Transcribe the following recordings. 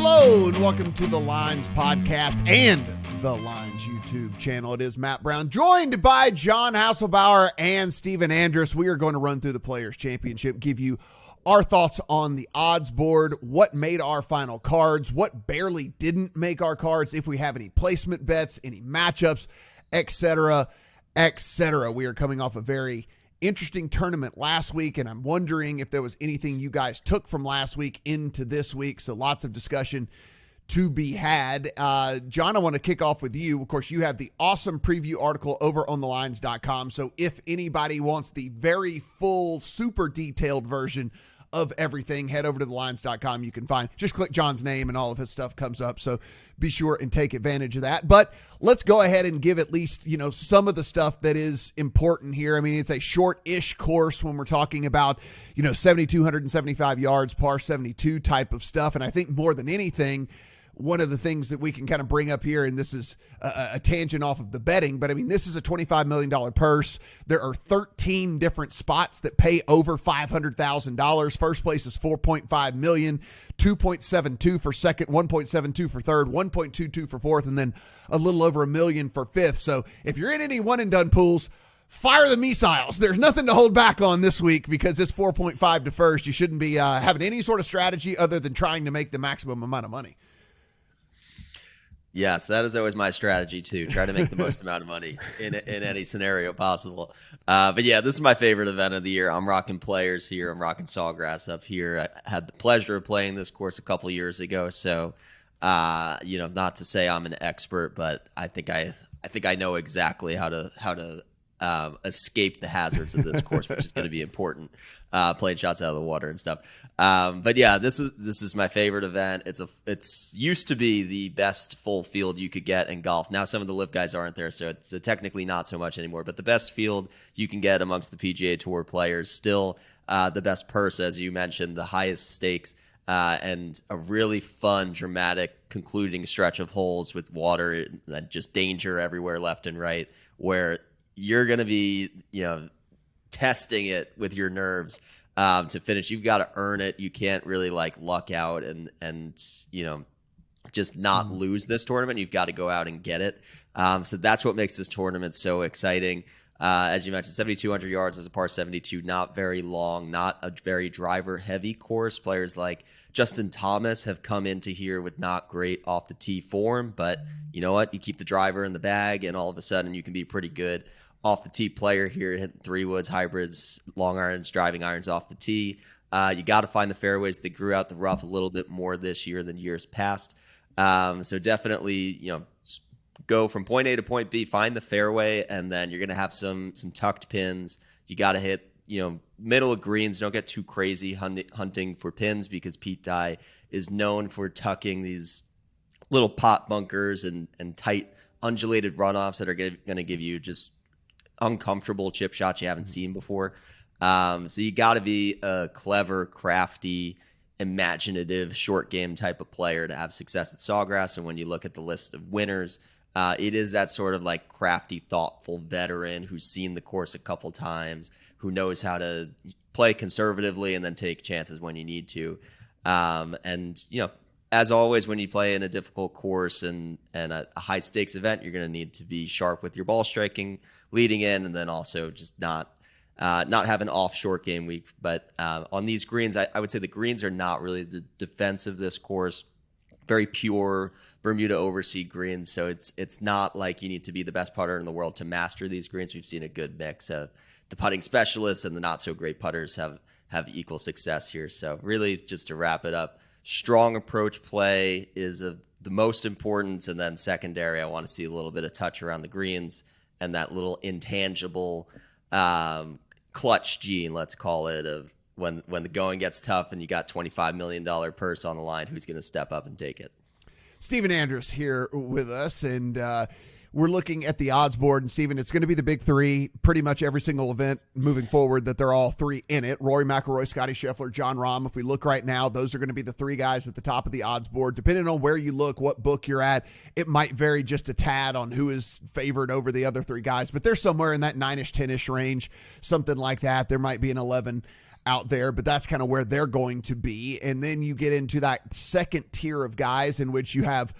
Hello and welcome to the Lines Podcast and the Lines YouTube channel. It is Matt Brown, joined by John Haslbauer and Stephen Andress. We are going to run through the Players Championship, give you our thoughts on the odds board, what made our final cards, what barely didn't make our cards, if we have any placement bets, any matchups, etc., etc. We are coming off a very interesting tournament last week, and I'm wondering if there was anything you guys took from last week into this week. So lots of discussion to be had. John, I want to kick off with you. Of course, you have the awesome preview article over on thelines.com. So if anybody wants the very full, super detailed version of everything, head over to thelines.com. You can find, just click John's name and all of his stuff comes up. So be sure and take advantage of that. But let's go ahead and give at least, some of the stuff that is important here. I mean, it's a short-ish course when we're talking about, 7,275 yards, par 72 type of stuff. And I think more than anything, one of the things that we can kind of bring up here, and this is a tangent off of the betting, but I mean, this is a $25 million purse. There are 13 different spots that pay over $500,000. First place is $4.5 million, 2.72 for second, 1.72 for third, 1.22 for fourth, and then a little over $1 million for fifth. So if you're in any one and done pools, fire the missiles. There's nothing to hold back on this week because it's 4.5 to first. You shouldn't be having any sort of strategy other than trying to make the maximum amount of money. Yes, that is always my strategy too. Try to make the most amount of money in any scenario possible. But yeah, this is my favorite event of the year. I'm rocking Players here. I'm rocking Sawgrass up here. I had the pleasure of playing this course a couple years ago. So, not to say I'm an expert, but I think I know exactly how to escape the hazards of this course, which is going to be important. Playing shots out of the water and stuff. But yeah, this is my favorite event. It's used to be the best full field you could get in golf. Now some of the live guys aren't there, so it's technically not so much anymore. But the best field you can get amongst the PGA Tour players, still the best purse, as you mentioned, the highest stakes, and a really fun, dramatic concluding stretch of holes with water and just danger everywhere left and right, where you're going to be, testing it with your nerves to finish. You've got to earn it. You can't really luck out and just not lose this tournament. You've got to go out and get it. So that's what makes this tournament so exciting. As you mentioned, 7,200 yards as a par 72, not very long, not a very driver heavy course. Players like Justin Thomas have come into here with not great off the tee form, but you know what? You keep the driver in the bag and all of a sudden you can be pretty good off the tee player here, hitting 3-woods, hybrids, long irons, driving irons off the tee. You got to find the fairways that grew out the rough a little bit more this year than years past. So definitely, go from point A to point B, find the fairway, and then you're going to have some tucked pins. You got to hit, middle of greens. Don't get too crazy hunting for pins because Pete Dye is known for tucking these little pot bunkers and tight undulated runoffs that are going to give you just uncomfortable chip shots you haven't seen before. So you got to be a clever, crafty, imaginative, short game type of player to have success at Sawgrass. And when you look at the list of winners, it is that sort of crafty, thoughtful veteran who's seen the course a couple times, who knows how to play conservatively and then take chances when you need to. As always, when you play in a difficult course and a high stakes event, you're going to need to be sharp with your ball striking leading in, and then also just not have an off short game week. But on these greens, I would say the greens are not really the defense of this course. Very pure Bermuda overseed greens, so it's not like you need to be the best putter in the world to master these greens. We've seen a good mix of the putting specialists and the not so great putters have equal success here. So really, just to wrap it up, strong approach play is of the most importance, and then secondary, I want to see a little bit of touch around the greens and that little intangible clutch gene, let's call it, of when the going gets tough and you got $25 million purse on the line, who's going to step up and take it. Stephen Andress here with us, and we're looking at the odds board, and Stephen, it's going to be the big three pretty much every single event moving forward that they're all three in it. Rory McIlroy, Scotty Scheffler, Jon Rahm. If we look right now, those are going to be the three guys at the top of the odds board. Depending on where you look, what book you're at, it might vary just a tad on who is favored over the other three guys, but they're somewhere in that 9-ish, 10-ish range, something like that. There might be an 11 out there, but that's kind of where they're going to be. And then you get into that second tier of guys in which you have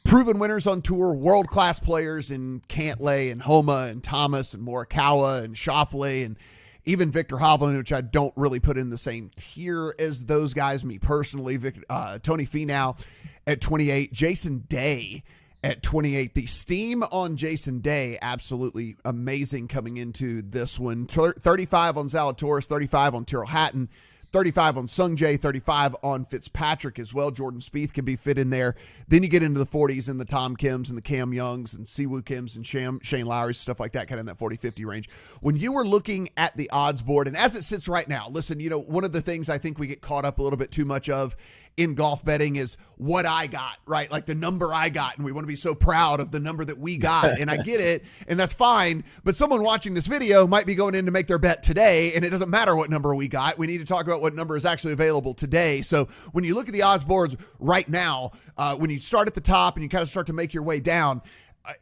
proven winners on tour, world-class players in Cantlay and Homa and Thomas and Morikawa and Schauffele and even Victor Hovland, which I don't really put in the same tier as those guys, me personally. Tony Finau at 28, Jason Day at 28. The steam on Jason Day, absolutely amazing coming into this one. 35 on Zalatoris, 35 on Tyrrell Hatton, 35 on Sungjae, 35 on Fitzpatrick as well. Jordan Spieth can be fit in there. Then you get into the 40s and the Tom Kims and the Cam Youngs and Siwoo Kims and Shane Lowry's, stuff like that, kind of in that 40-50 range. When you were looking at the odds board, and as it sits right now, listen, one of the things I think we get caught up a little bit too much of in golf betting is what I got, right? Like the number I got, and we want to be so proud of the number that we got, and I get it, and that's fine, but someone watching this video might be going in to make their bet today, and it doesn't matter what number we got. We need to talk about what number is actually available today. So when you look at the odds boards right now, when you start at the top and you kind of start to make your way down,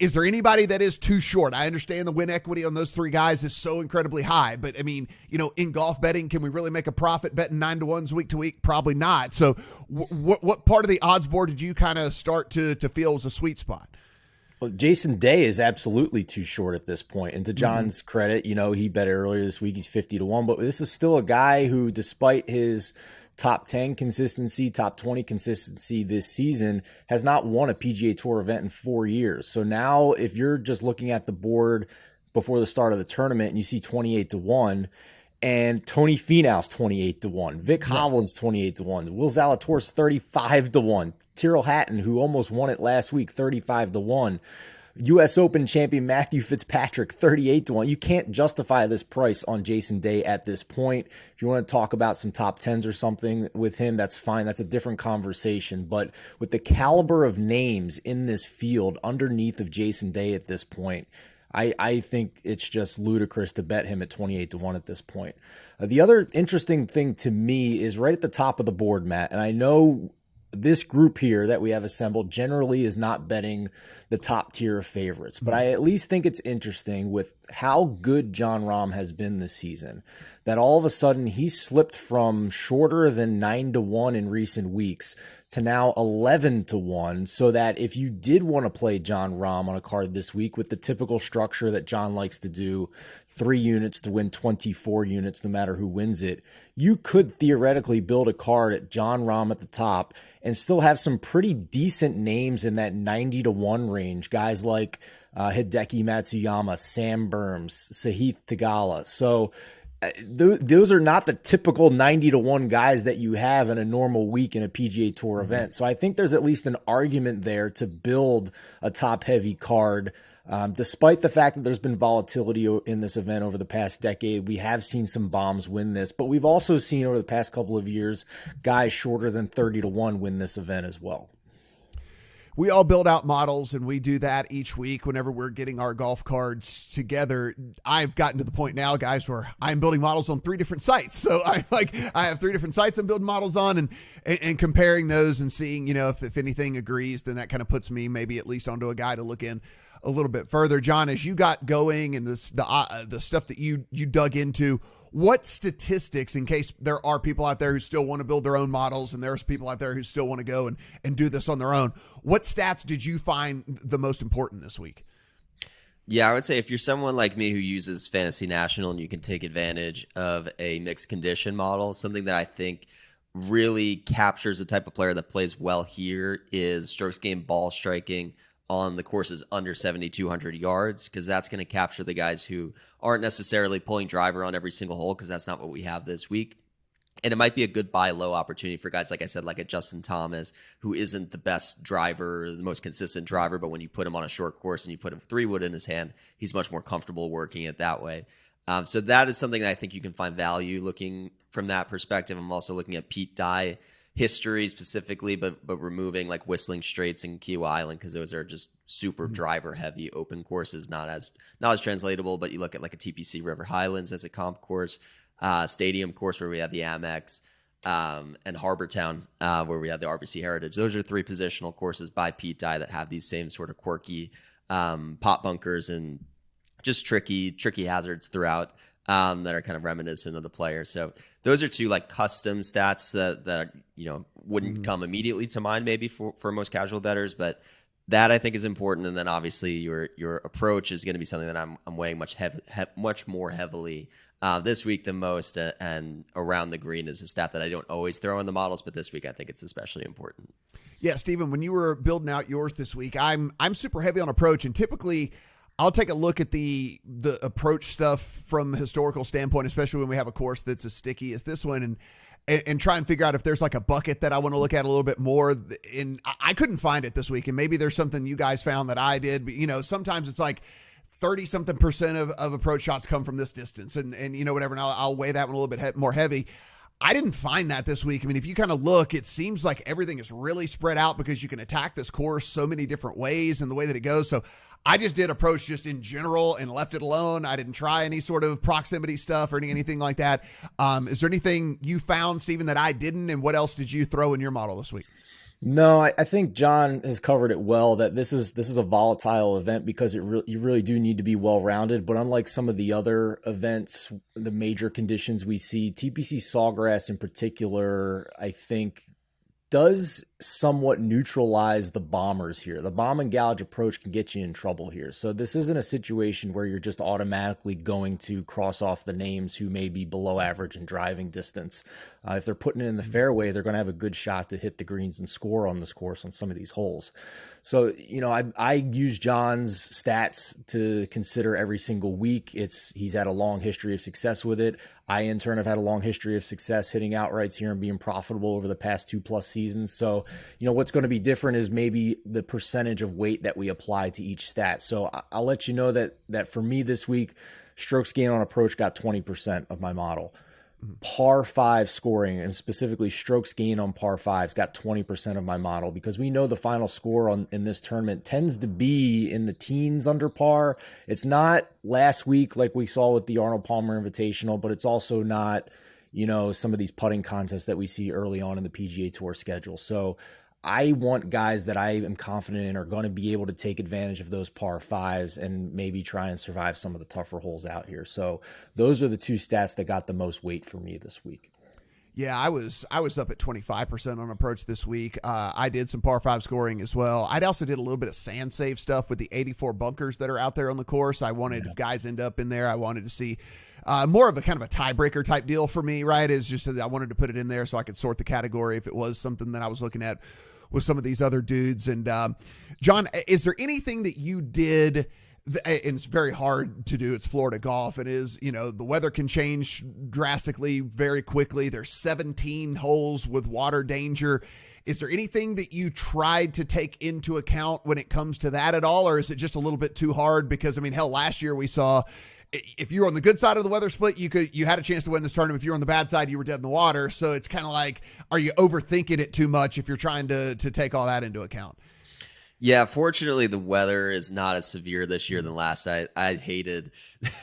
is there anybody that is too short? I understand the win equity on those three guys is so incredibly high, but I mean, in golf betting, can we really make a profit betting 9-to-1s week to week? Probably not. So what part of the odds board did you kind of start to feel was a sweet spot? Well, Jason Day is absolutely too short at this point. And to John's credit, he bet earlier this week, he's 50-1, but this is still a guy who, despite his top 10 consistency, top 20 consistency this season, has not won a PGA Tour event in 4 years. So now if you're just looking at the board before the start of the tournament and you see 28-1 and Tony Finau's 28-1, Vic Hovland's 28-1, Will Zalatoris 35-1, Tyrrell Hatton, who almost won it last week, 35-1, U.S. Open champion Matthew Fitzpatrick, 38-1. You can't justify this price on Jason Day at this point. If you want to talk about some top 10s or something with him, that's fine. That's a different conversation. But with the caliber of names in this field underneath of Jason Day at this point, I think it's just ludicrous to bet him at 28-1 at this point. The other interesting thing to me is right at the top of the board, Matt, and I know this group here that we have assembled generally is not betting the top tier of favorites, but I at least think it's interesting with how good Jon Rahm has been this season that all of a sudden he slipped from shorter than 9-1 in recent weeks to now 11-1, so that if you did want to play Jon Rahm on a card this week with the typical structure that John likes to do, 3 units to win 24 units no matter who wins it, you could theoretically build a card at Jon Rahm at the top and still have some pretty decent names in that 90-1 range. Guys like Hideki Matsuyama, Sam Burns, Sahith Theegala. So those are not the typical 90-1 guys that you have in a normal week in a PGA Tour event. So I think there's at least an argument there to build a top-heavy card. Despite the fact that there's been volatility in this event over the past decade, we have seen some bombs win this, but we've also seen over the past couple of years guys shorter than 30-1 win this event as well. We all build out models, and we do that each week whenever we're getting our golf cards together. I've gotten to the point now, guys, where I'm building models on 3 different sites. So I have 3 different sites I'm building models on and comparing those and seeing, if anything agrees, then that kind of puts me maybe at least onto a guy to look in a little bit further. John, as you got going and the stuff that you dug into, what statistics, in case there are people out there who still want to build their own models and there's people out there who still want to go and do this on their own, what stats did you find the most important this week? Yeah, I would say if you're someone like me who uses Fantasy National and you can take advantage of a mixed condition model, something that I think really captures the type of player that plays well here is strokes gained ball striking on the courses under 7,200 yards, because that's going to capture the guys who aren't necessarily pulling driver on every single hole, because that's not what we have this week. And it might be a good buy low opportunity for guys, like I said, like a Justin Thomas, who isn't the best driver, the most consistent driver, but when you put him on a short course and you put him 3-wood in his hand, he's much more comfortable working it that way. So that is something that I think you can find value looking from that perspective. I'm also looking at Pete Dye history specifically, but removing like Whistling Straits and Kiowa Island, because those are just super driver heavy open courses, not as translatable. But you look at like a TPC River Highlands as a comp course, stadium course where we have the Amex, and Harbortown where we have the RBC Heritage. Those are 3 positional courses by Pete Dye that have these same sort of quirky pot bunkers and just tricky hazards throughout that are kind of reminiscent of the player. So those are two like custom stats that wouldn't come immediately to mind maybe for most casual bettors, but that I think is important. And then obviously your approach is going to be something that I'm weighing much more heavily this week than most. And around the green is a stat that I don't always throw in the models, but this week I think it's especially important. Yeah, Stephen, when you were building out yours this week, I'm super heavy on approach, and typically I'll take a look at the approach stuff from a historical standpoint, especially when we have a course that's as sticky as this one, and try and figure out if there's like a bucket that I want to look at a little bit more. And I couldn't find it this week, and maybe there's something you guys found that I did, but sometimes it's like 30-something% of approach shots come from this distance, and whatever, and I'll weigh that one a little bit more heavy. I didn't find that this week. I mean, if you kind of look, it seems like everything is really spread out because you can attack this course so many different ways and the way that it goes. So I just did approach just in general and left it alone. I didn't try any sort of proximity stuff or anything like that. Is there anything you found, Stephen, that I didn't? And what else did you throw in your model this week? No, I think John has covered it well, that this is a volatile event because you really do need to be well-rounded. But unlike some of the other events, the major conditions we see, TPC Sawgrass in particular, I think does somewhat neutralize the bombers here. The bomb and gouge approach can get you in trouble here. So this isn't a situation where you're just automatically going to cross off the names who may be below average in driving distance. If they're putting it in the fairway, they're going to have a good shot to hit the greens and score on this course on some of these holes. So, I use John's stats to consider every single week. He's had a long history of success with it. I, in turn, have had a long history of success hitting outrights here and being profitable over the past 2+ seasons. So, what's going to be different is maybe the percentage of weight that we apply to each stat. So I'll let you know that for me this week, strokes gained on approach got 20% of my model. Par 5 scoring, and specifically strokes gained on par 5s, got 20% of my model, because we know the final score in this tournament tends to be in the teens under par. It's not last week like we saw with the Arnold Palmer Invitational, but it's also not, some of these putting contests that we see early on in the PGA Tour schedule. So I want guys that I am confident in are going to be able to take advantage of those par 5s and maybe try and survive some of the tougher holes out here. So those are the two stats that got the most weight for me this week. Yeah, I was up at 25% on approach this week. I did some par 5 scoring as well. I also did a little bit of sand save stuff with the 84 bunkers that are out there on the course. I wanted, if guys end up in there, I wanted to see more of a kind of a tiebreaker type deal for me, right? Is just that I wanted to put it in there so I could sort the category if it was something that I was looking at with some of these other dudes. And John, is there anything that you did, and it's very hard to do, it's Florida golf, it is, the weather can change drastically very quickly, there's 17 holes with water danger. Is there anything that you tried to take into account when it comes to that at all, or is it just a little bit too hard? Because last year we saw, if you were on the good side of the weather split, you had a chance to win this tournament. If you were on the bad side, you were dead in the water. So it's kind of like, are you overthinking it too much if you're trying to take all that into account? Yeah, fortunately, the weather is not as severe this year than last. I hated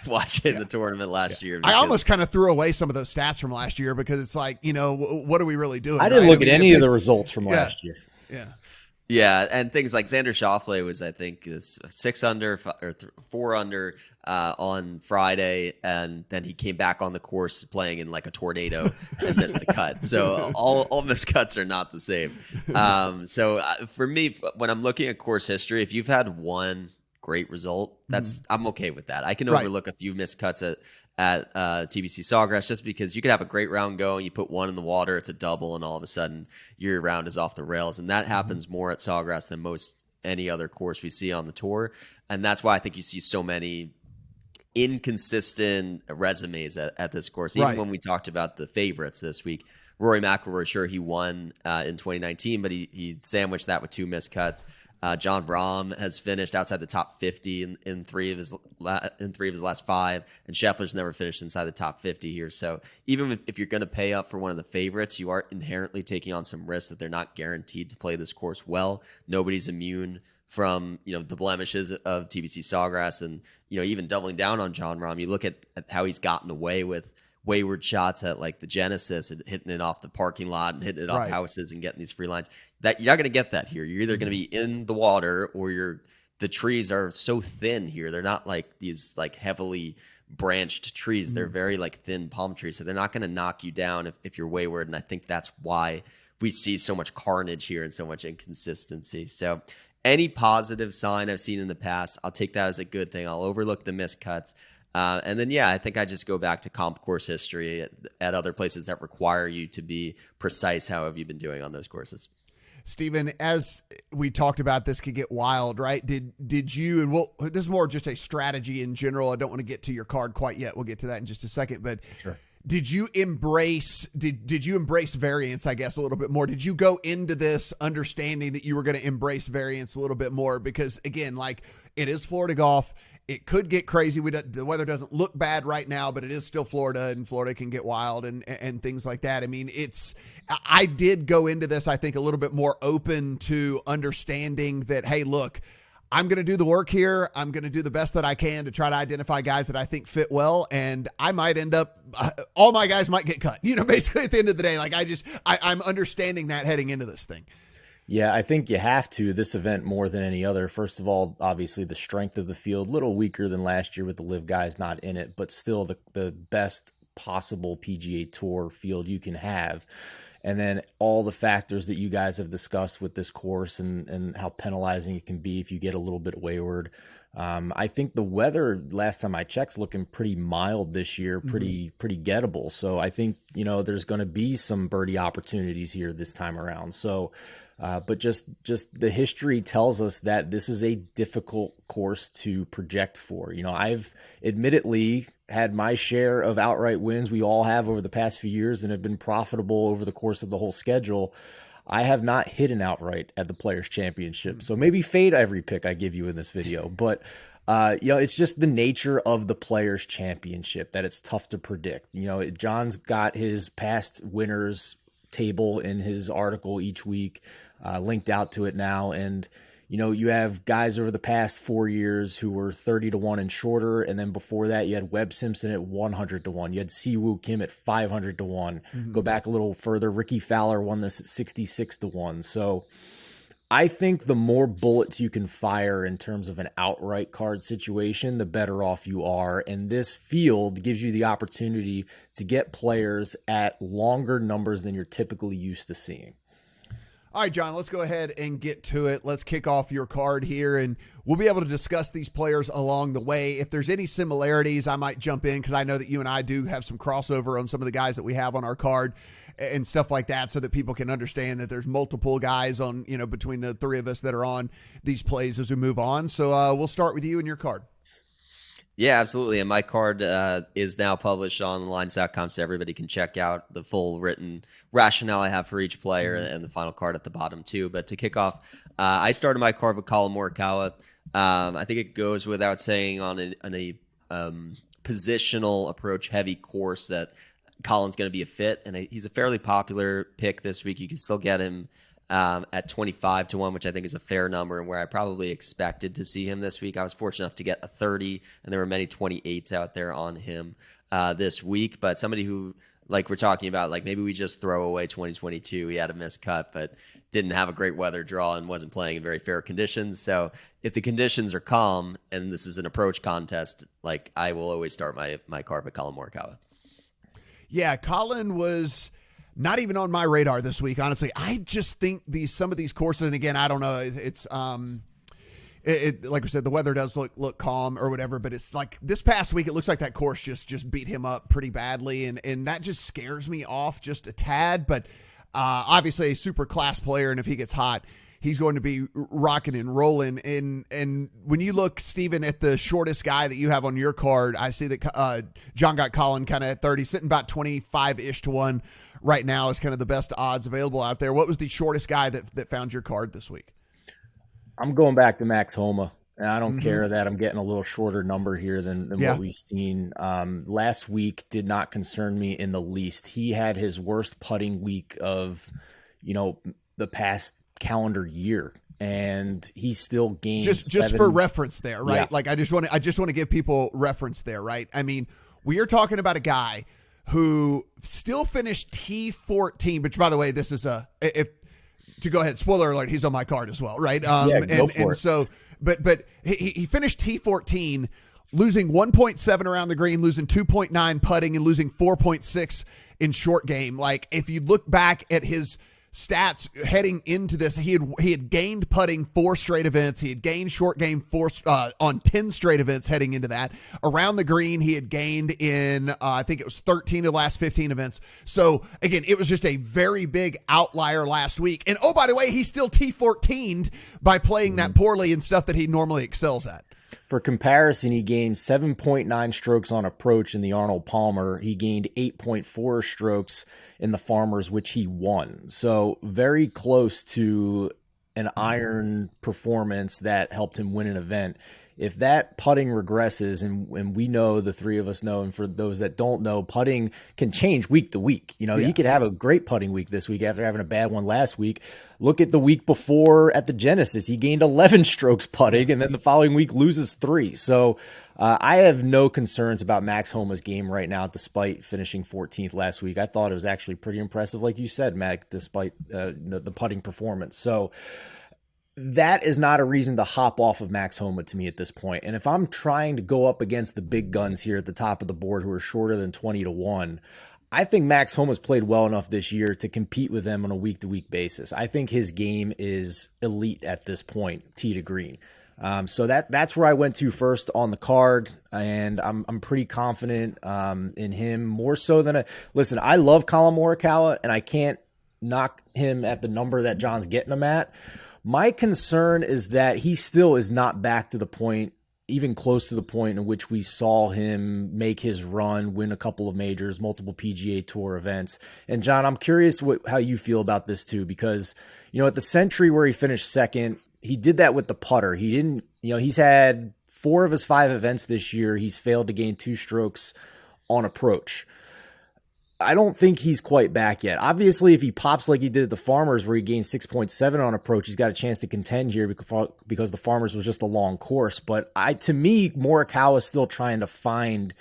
watching the tournament last year. I almost kind of threw away some of those stats from last year because it's like, what are we really doing? I didn't look at any of the results from last year. Yeah. Yeah, and things like Xander Schauffele was, I think, 6 under or 4 under on Friday, and then he came back on the course playing in like a tornado and missed the cut. So all missed cuts are not the same. So for me, when I'm looking at course history, if you've had one great result, I'm okay with that. I can overlook a few missed cuts at TBC Sawgrass, just because you could have a great round going, you put one in the water, it's a double, and all of a sudden your round is off the rails. And that happens more at Sawgrass than most any other course we see on the tour. And that's why I think you see so many inconsistent resumes at this course. Even when we talked about the favorites this week, Rory McIlroy, sure, he won in 2019, but he sandwiched that with 2 missed cuts. John Rahm has finished outside the top 50 in 3 of his last 5, and Scheffler's never finished inside the top 50 here. So even if you're going to pay up for one of the favorites, you are inherently taking on some risk that they're not guaranteed to play this course well. Nobody's immune from the blemishes of TBC Sawgrass, and even doubling down on John Rahm. You look at how he's gotten away with wayward shots at like the Genesis and hitting it off the parking lot and hitting it off houses and getting these free lines. That you're not going to get that here. You're either going to be in the water or the trees are so thin here. They're not like these like heavily branched trees. They're very like thin palm trees. So they're not going to knock you down if you're wayward. And I think that's why we see so much carnage here and so much inconsistency. So any positive sign I've seen in the past, I'll take that as a good thing. I'll overlook the miscuts. And then, I think I just go back to comp course history at other places that require you to be precise. How have you been doing on those courses? Steven, as we talked about, this could get wild, right? Did you, and this is more just a strategy in general. I don't want to get to your card quite yet. We'll get to that in just a second, but sure. Did you embrace variance, I guess, a little bit more? Did you go into this understanding that you were going to embrace variance a little bit more? Because again, like, it is Florida golf. It could get crazy. The weather doesn't look bad right now, but it is still Florida, and Florida can get wild and things like that. I mean, I did go into this, I think, a little bit more open to understanding that, hey, look, I'm going to do the work here. I'm going to do the best that I can to try to identify guys that I think fit well. And I might end up, all my guys might get cut, basically at the end of the day. Like, I'm understanding that heading into this thing. Yeah, I think you have to, this event more than any other. First of all, obviously the strength of the field, a little weaker than last year with the live guys not in it, but still the best possible PGA Tour field you can have. And then all the factors that you guys have discussed with this course and how penalizing it can be if you get a little bit wayward. I think the weather, last time I checked, is looking pretty mild this year, pretty gettable. So I think, there's going to be some birdie opportunities here this time around. So, but just the history tells us that this is a difficult course to project for. I've admittedly had my share of outright wins. We all have over the past few years and have been profitable over the course of the whole schedule. I have not hit an outright at the Players Championship. So maybe fade every pick I give you in this video, but it's just the nature of the Players Championship that it's tough to predict. John's got his past winners table in his article each week, linked out to it now. And, you have guys over the past 4 years who were 30-1 and shorter. And then before that, you had Webb Simpson at 100-1. You had Siwoo Kim at 500-1. Go back a little further. Ricky Fowler won this at 66-1. So I think the more bullets you can fire in terms of an outright card situation, the better off you are. And this field gives you the opportunity to get players at longer numbers than you're typically used to seeing. All right, John, let's go ahead and get to it. Let's kick off your card here, and we'll be able to discuss these players along the way. If there's any similarities, I might jump in because I know that you and I do have some crossover on some of the guys that we have on our card and stuff like that, so that people can understand that there's multiple guys on, between the three of us that are on these plays as we move on. So we'll start with you and your card. Yeah, absolutely. And my card is now published on lines.com, so everybody can check out the full written rationale I have for each player and the final card at the bottom too. But to kick off, I started my card with Colin Morikawa. I think it goes without saying on a positional approach heavy course that Colin's going to be a fit, and he's a fairly popular pick this week. You can still get him at 25-1, which I think is a fair number and where I probably expected to see him this week. I was fortunate enough to get a 30, and there were many 28s out there on him this week. But somebody who, like we're talking about, like maybe we just throw away 2022. He had a missed cut, but didn't have a great weather draw and wasn't playing in very fair conditions. So if the conditions are calm and this is an approach contest, like I will always start my card with Colin Morikawa. Yeah, Colin was not even on my radar this week, honestly. I just think some of these courses, and again, I don't know, it's like we said, the weather does look calm or whatever, but it's like this past week, it looks like that course just beat him up pretty badly, and that just scares me off just a tad. But obviously a super class player, and if he gets hot, he's going to be rocking and rolling. And when you look, Steven, at the shortest guy that you have on your card, I see that John got Colin kind of at 30, sitting about 25-ish to 1 right now is kind of the best odds available out there. What was the shortest guy that found your card this week? I'm going back to Max Homa, and I don't care that I'm getting a little shorter number here than what we've seen. Last week did not concern me in the least. He had his worst putting week of, the past calendar year, and he still gained just for reference there, right? Yeah. Like I just want to give people reference there, right? I mean, we are talking about a guy who still finished T14, which, by the way, this is to go ahead, spoiler alert, he's on my card as well, right? Go for it. So, but he finished T14 losing 1.7 around the green, losing 2.9 putting, and losing 4.6 in short game. Like, if you look back at his stats heading into this, he had gained putting 4 straight events. He had gained short game on 10 straight events heading into that. Around the green, he had gained in, I think it was 13 of the last 15 events. So, again, it was just a very big outlier last week. And, oh, by the way, he still T14'd by playing that poorly in stuff that he normally excels at. For comparison, he gained 7.9 strokes on approach in the Arnold Palmer. He gained 8.4 strokes in the Farmers, which he won. So very close to an iron performance that helped him win an event. If that putting regresses, and we know, the three of us know, and for those that don't know, putting can change week to week. He could have a great putting week this week after having a bad one last week. Look at the week before at the Genesis. He gained 11 strokes putting, and then the following week loses 3. So I have no concerns about Max Homa's game right now, despite finishing 14th last week. I thought it was actually pretty impressive, like you said, Mac, despite the putting performance. So that is not a reason to hop off of Max Homa to me at this point. And if I'm trying to go up against the big guns here at the top of the board who are shorter than 20-1, I think Max Homa's played well enough this year to compete with them on a week-to-week basis. I think his game is elite at this point, tee to green. So that's where I went to first on the card, and I'm pretty confident in him, more so than listen, I love Colin Morikawa, and I can't knock him at the number that John's getting him at. My concern is that he still is not back to the point, even close to the point in which we saw him make his run, win a couple of majors, multiple PGA Tour events. And John, I'm curious how you feel about this too, because, at the Century where he finished second, he did that with the putter. He didn't, he's had 4 of his 5 events this year. He's failed to gain 2 strokes on approach. I don't think he's quite back yet. Obviously, if he pops like he did at the Farmers where he gained 6.7 on approach, he's got a chance to contend here because the Farmers was just a long course. But to me, Morikawa is still trying to find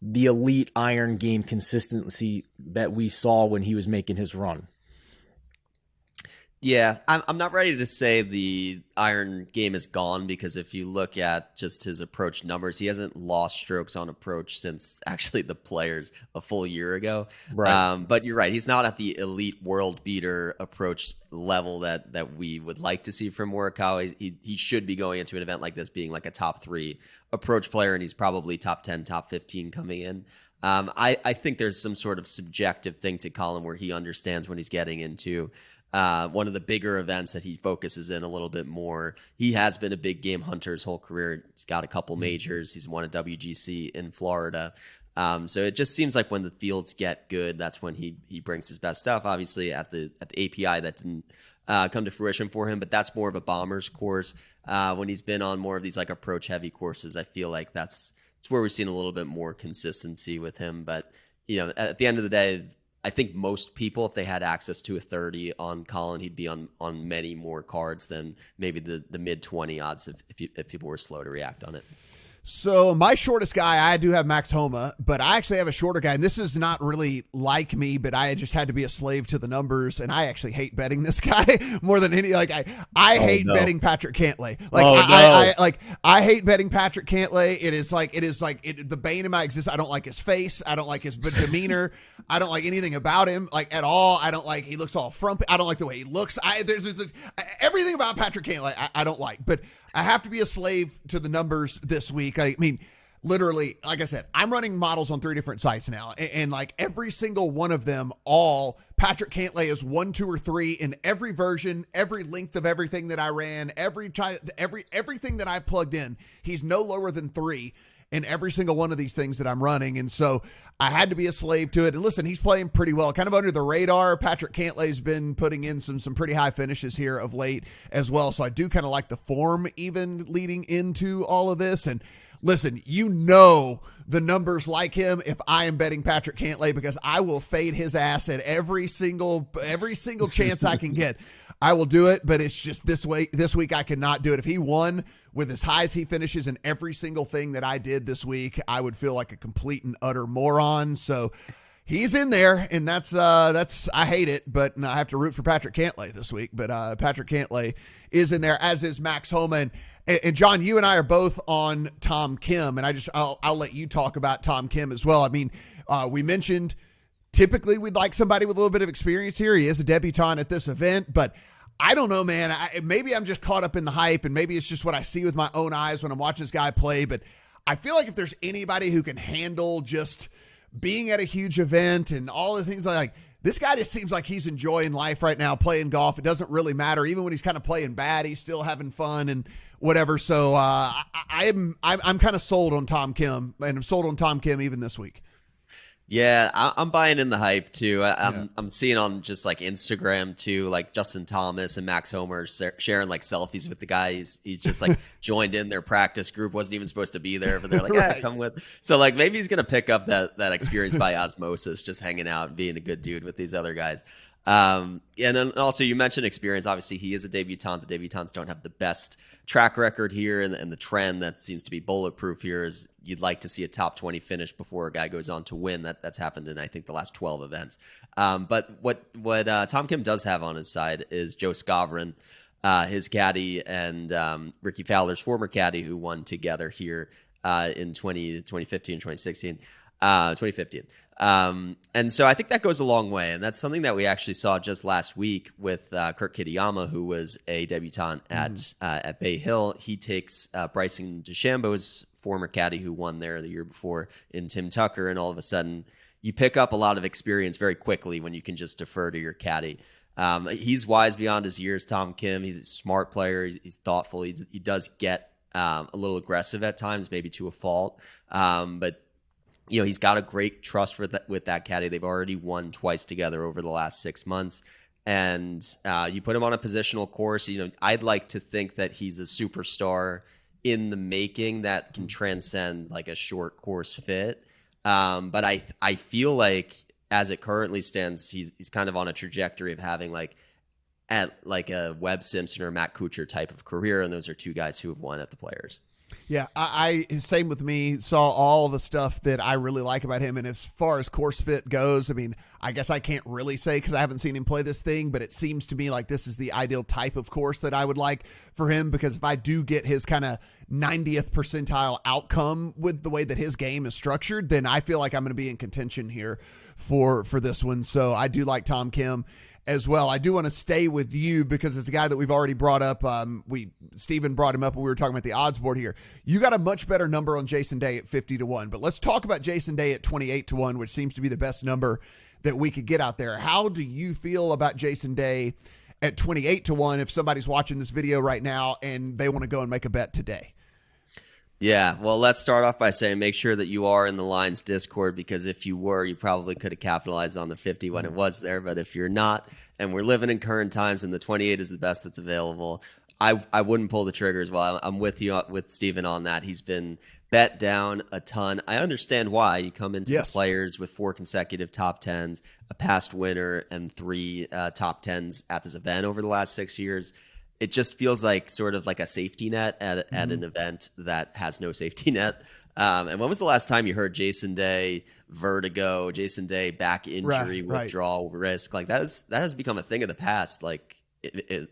the elite iron game consistency that we saw when he was making his run. Yeah, I'm not ready to say the iron game is gone, because if you look at just his approach numbers, he hasn't lost strokes on approach since actually the Players a full year ago. Right. But you're right. He's not at the elite world beater approach level that we would like to see from Morikawa. He should be going into an event like this being like a top 3 approach player, and he's probably top 10, top 15 coming in. I think there's some sort of subjective thing to Colin where he understands when he's getting into one of the bigger events that he focuses in a little bit more. He has been a big game hunter his whole career. He's got a couple majors. He's won a WGC in Florida. So it just seems like when the fields get good, that's when he brings his best stuff. Obviously at the API that didn't come to fruition for him, but that's more of a bomber's course. When he's been on more of these like approach heavy courses, I feel like that's where we've seen a little bit more consistency with him. But at the end of the day, I think most people, if they had access to a 30 on Colin, he'd be on many more cards than maybe the mid 20 odds if people were slow to react on it. So my shortest guy, I do have Max Homa, but I actually have a shorter guy, and this is not really like me, but I just had to be a slave to the numbers, and I actually hate betting this guy more than any. Like I hate betting Patrick Cantlay. Like I hate betting Patrick Cantlay. It is like the bane of my existence. I don't like his face. I don't like his demeanor. I don't like anything about him like at all. I don't like he looks all frumpy. I don't like the way he looks. There's everything about Patrick Cantlay I don't like, but I have to be a slave to the numbers this week. I mean, literally, like I said, I'm running models on 3 different sites now, and like every single one of them, Patrick Cantlay is 1, 2, or 3 in every version, every length of everything that I ran, everything that I plugged in. He's no lower than 3 in every single one of these things that I'm running, and so I had to be a slave to it. And listen, he's playing pretty well, kind of under the radar. Patrick Cantlay's been putting in some pretty high finishes here of late as well, so I do kind of like the form even leading into all of this. And listen, the numbers like him if I am betting Patrick Cantlay, because I will fade his ass at every single chance I can get. I will do it, but it's just this week I cannot do it. If he won with as high as he finishes in every single thing that I did this week, I would feel like a complete and utter moron. So He's in there, and that's I hate it, but I have to root for Patrick Cantlay this week. But Patrick Cantlay is in there, as is Max Homa. And John, you and I are both on Tom Kim, and I'll let you talk about Tom Kim as well. I mean, we mentioned typically we'd like somebody with a little bit of experience here. He is a debutant at this event, but I don't know, man. Maybe I'm just caught up in the hype, and maybe it's just what I see with my own eyes when I'm watching this guy play. But I feel like if there's anybody who can handle just being at a huge event and all the things like this guy just seems like he's enjoying life right now, playing golf. It doesn't really matter. Even when he's kind of playing bad, he's still having fun and whatever. So I'm kind of sold on Tom Kim, and I'm sold on Tom Kim even this week. Yeah, I'm buying in the hype too. I'm seeing on just like Instagram too, like Justin Thomas and Max Homer sharing like selfies with the guy. He's just like joined in their practice group, wasn't even supposed to be there, but they're like, yeah, come with. So like maybe he's gonna pick up that experience by osmosis, just hanging out and being a good dude with these other guys. And then also you mentioned experience. Obviously, he is a debutant. The debutants don't have the best track record here, and the trend that seems to be bulletproof here is you'd like to see a top 20 finish before a guy goes on to win. That's happened in, I think, the last 12 events. But what Tom Kim does have on his side is Joe Scavron, his caddy, and Ricky Fowler's former caddy, who won together here in 2015 and 2016. 2015. And so I think that goes a long way. And that's something that we actually saw just last week with Kurt Kitayama, who was a debutant at Bay Hill. He takes Bryson DeChambeau's former caddy who won there the year before in Tim Tucker. And all of a sudden you pick up a lot of experience very quickly when you can just defer to your caddy. He's wise beyond his years, Tom Kim. He's a smart player. He's thoughtful. He does get a little aggressive at times, maybe to a fault. But you know, he's got a great trust with that caddy. They've already won twice together over the last 6 months. And you put him on a positional course. You know, I'd like to think that he's a superstar in the making that can transcend like a short course fit. But I feel like as it currently stands, he's kind of on a trajectory of having like a Webb Simpson or Matt Kuchar type of career. And those are two guys who have won at the Players. Yeah, I same with me. Saw all the stuff that I really like about him. And as far as course fit goes, I mean, I guess I can't really say because I haven't seen him play this thing, but it seems to me like this is the ideal type of course that I would like for him, because if I do get his kind of 90th percentile outcome with the way that his game is structured, then I feel like I'm going to be in contention here for this one. So I do like Tom Kim as well. I do want to stay with you because it's a guy that we've already brought up. Steven brought him up when we were talking about the odds board here. You got a much better number on Jason Day at 50-1, but let's talk about Jason Day at 28-1, which seems to be the best number that we could get out there. How do you feel about Jason Day at 28-1 if somebody's watching this video right now and they want to go and make a bet today? Yeah, well, let's start off by saying make sure that you are in the Lines Discord, because if you were, you probably could have capitalized on the 50 when it was there. But if you're not, and we're living in current times and the 28 is the best that's available, I wouldn't pull the trigger as well. I'm with you, with Steven on that. He's been bet down a ton. I understand why. You come into the Players with 4 consecutive top 10s, a past winner, and 3 top 10s at this event over the last 6 years. It just feels like sort of like a safety net at an event that has no safety net. And when was the last time you heard Jason Day vertigo, Jason Day back injury, withdrawal risk? Like that has become a thing of the past, like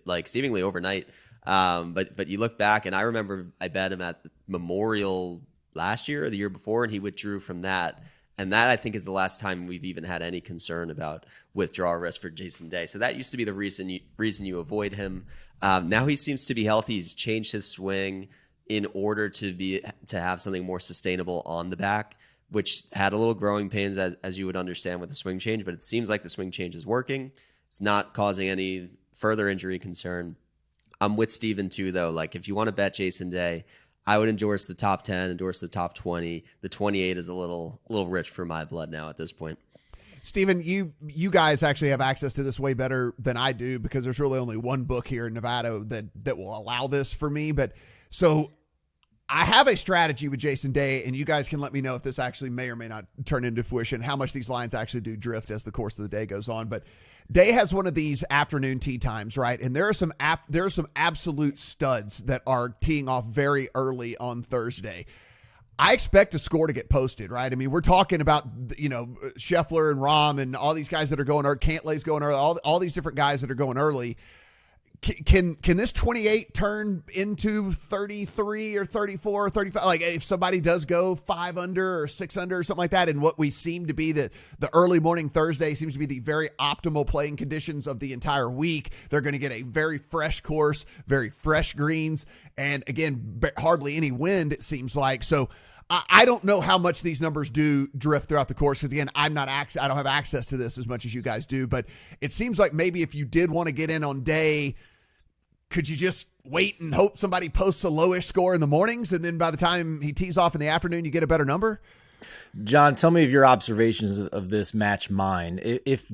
like seemingly overnight. But you look back, and I remember I bet him at Memorial last year or the year before, and he withdrew from that. And that, I think, is the last time we've even had any concern about withdrawal risk for Jason Day. So that used to be the reason you avoid him. Now he seems to be healthy. He's changed his swing in order to have something more sustainable on the back, which had a little growing pains as you would understand with the swing change. But it seems like the swing change is working. It's not causing any further injury concern. I'm with Steven too, though. Like if you want to bet Jason Day, I would endorse the top 10, endorse the top 20. The 28 is a little rich for my blood now at this point. Steven, you guys actually have access to this way better than I do, because there's really only one book here in Nevada that will allow this for me. But so I have a strategy with Jason Day, and you guys can let me know if this actually may or may not turn into fruition, how much these lines actually do drift as the course of the day goes on. But Day has one of these afternoon tee times, right? And there are some absolute studs that are teeing off very early on Thursday. I expect a score to get posted, right? I mean, we're talking about, Scheffler and Rahm and all these guys that are going early, Cantlay's going early, all these different guys that are going early. Can this 28 turn into 33 or 34 or 35? Like if somebody does go 5 under or 6 under or something like that, and what we seem to be that the early morning Thursday seems to be the very optimal playing conditions of the entire week. They're going to get a very fresh course, very fresh greens, and again, hardly any wind, it seems like. So I don't know how much these numbers do drift throughout the course because, again, I don't have access to this as much as you guys do. But it seems like maybe if you did want to get in on day, could you just wait and hope somebody posts a lowish score in the mornings, and then by the time he tees off in the afternoon, you get a better number? John, tell me if your observations of this match mine. If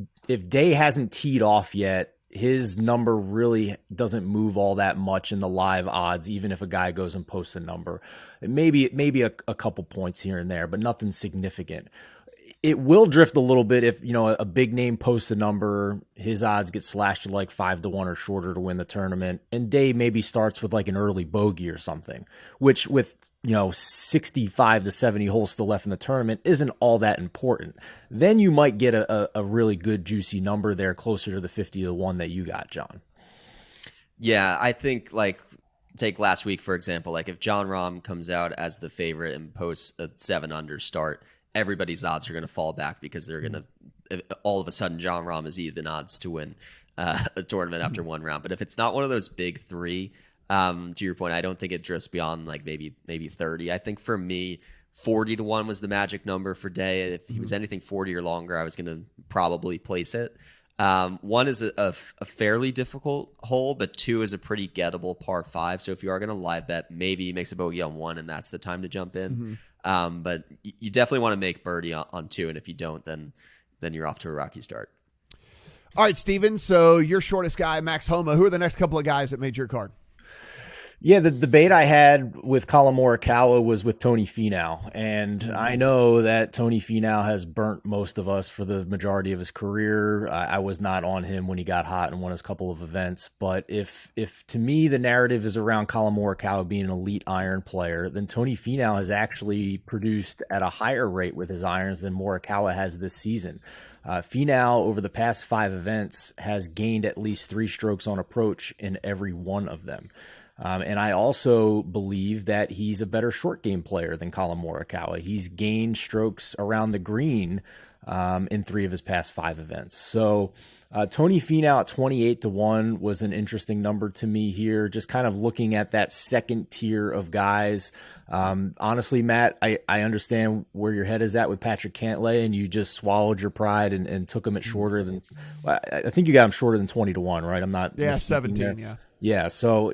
Day hasn't teed off yet, his number really doesn't move all that much in the live odds, even if a guy goes and posts a number. Maybe a couple points here and there, but nothing significant. It will drift a little bit if, a big name posts a number, his odds get slashed to like 5-1 or shorter to win the tournament. And Day maybe starts with like an early bogey or something, which with, 65 to 70 holes still left in the tournament isn't all that important. Then you might get a really good juicy number there closer to the 50-1 that you got, John. Yeah, I think take last week, for example, like if Jon Rahm comes out as the favorite and posts a 7 under start, everybody's odds are going to fall back because they're going to all of a sudden Jon Rahm is even odds to win a tournament after one round. But if it's not one of those big three, to your point, I don't think it drifts beyond like maybe 30. I think for me, 40-1 was the magic number for Day. If he was anything 40 or longer, I was going to probably place it. One is a fairly difficult hole, but 2 is a pretty gettable par 5. So if you are going to live bet, maybe he makes a bogey on 1 and that's the time to jump in. But you definitely want to make birdie on 2. And if you don't, then you're off to a rocky start. All right, Steven. So your shortest guy, Max Homa. Who are the next couple of guys that made your card? Yeah, the debate I had with Colin Morikawa was with Tony Finau, and I know that Tony Finau has burnt most of us for the majority of his career. I was not on him when he got hot and won his couple of events, but if to me the narrative is around Colin Morikawa being an elite iron player, then Tony Finau has actually produced at a higher rate with his irons than Morikawa has this season. Finau, over the past 5 events, has gained at least 3 strokes on approach in every one of them. And I also believe that he's a better short game player than Colin Morikawa. He's gained strokes around the green in 3 of his past 5 events. So Tony Finau at 28-1 was an interesting number to me here, just kind of looking at that second tier of guys. Honestly, Matt, I understand where your head is at with Patrick Cantlay, and you just swallowed your pride and took him at shorter than, I think you got him shorter than 20-1, right? I'm not. Yeah, 17, there. Yeah. Yeah, so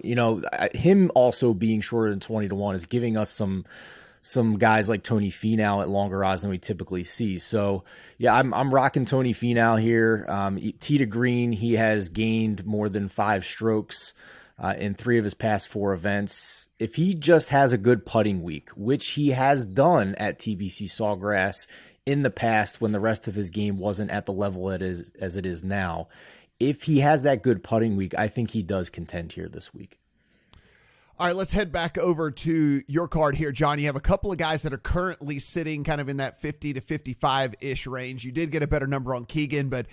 him also being shorter than 20-1 is giving us some guys like Tony Finau at longer odds than we typically see. So yeah, I'm rocking Tony Finau here. Tee to green, he has gained more than 5 strokes in 3 of his past 4 events. If he just has a good putting week, which he has done at TBC Sawgrass in the past when the rest of his game wasn't at the level it is as it is now. If he has that good putting week, I think he does contend here this week. All right, let's head back over to your card here, John. You have a couple of guys that are currently sitting kind of in that 50 to 55-ish range. You did get a better number on Keegan, but